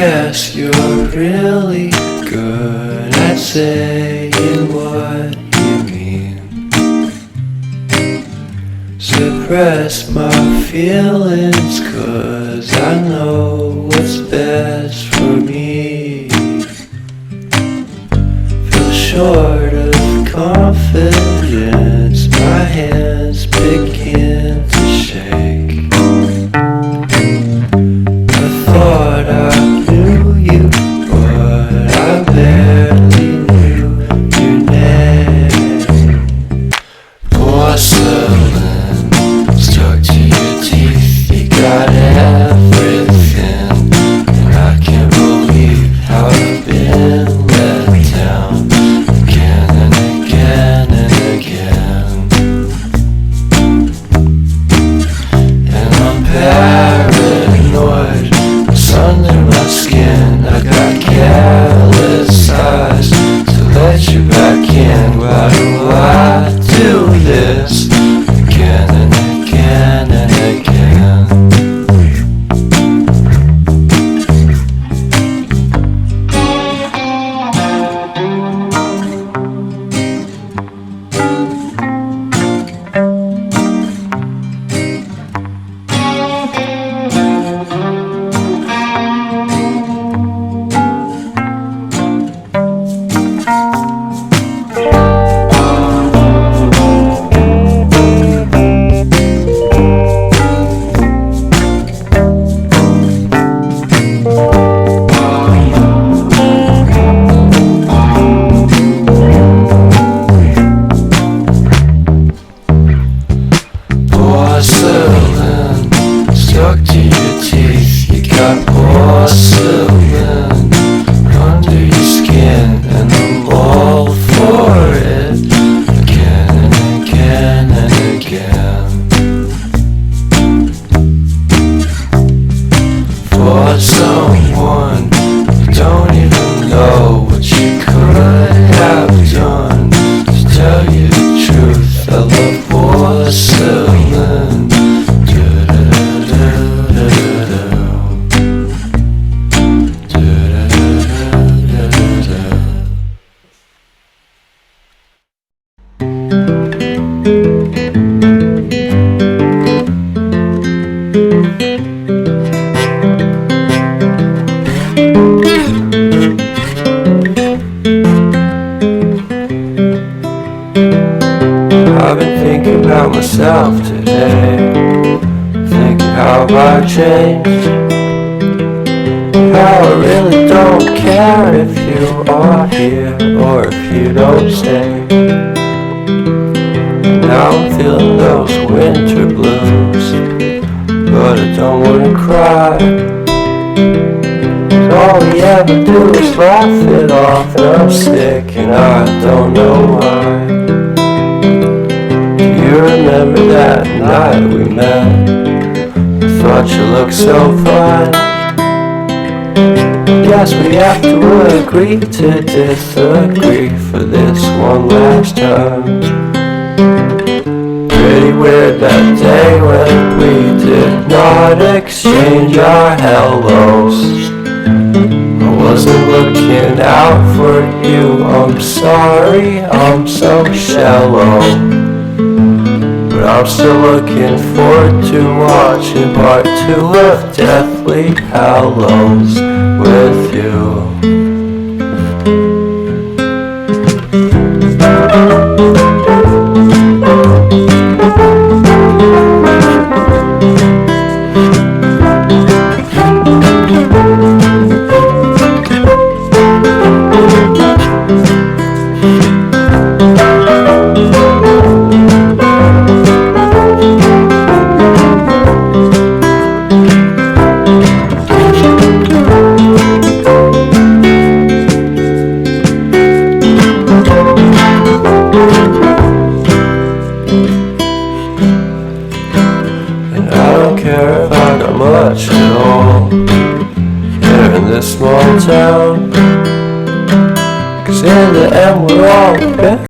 guess you're really good at saying what you mean. Suppress my feelings, 'cause I know what's best for me. Feel short of confidence, my hands begin to shake. I thought I knew you, but I barely knew your name. Porcelain stuck to your teeth, you got everything, and I can't believe how I've been let down again and again and again. And I'm paranoid, it's under my skin. I got careless eyes to let you back in. Why do I do this again and again and again? Porcelain stuck to your teeth, you got porcelain under your skin, and I'm all for it again and again and again. For someone who don't even know what you could have done, to tell you the truth, I love porcelain. I've been thinking about myself today, thinking how I changed, how I really don't care if you are here or if you don't stay. Now I'm feeling those winter blues, but I don't wanna cry. All we ever do is laugh it off, and I'm sick and I don't know why. You remember that night we met? I thought you looked so fine. Guess we have to agree to disagree for this one last time. Pretty weird that day when we did not exchange our hellos. I wasn't looking out for you, I'm sorry, I'm so shallow. But I'm still looking forward to watching part 2 of Deathly Hallows with you. Much at all here in this small town, 'cause in the end we're all better.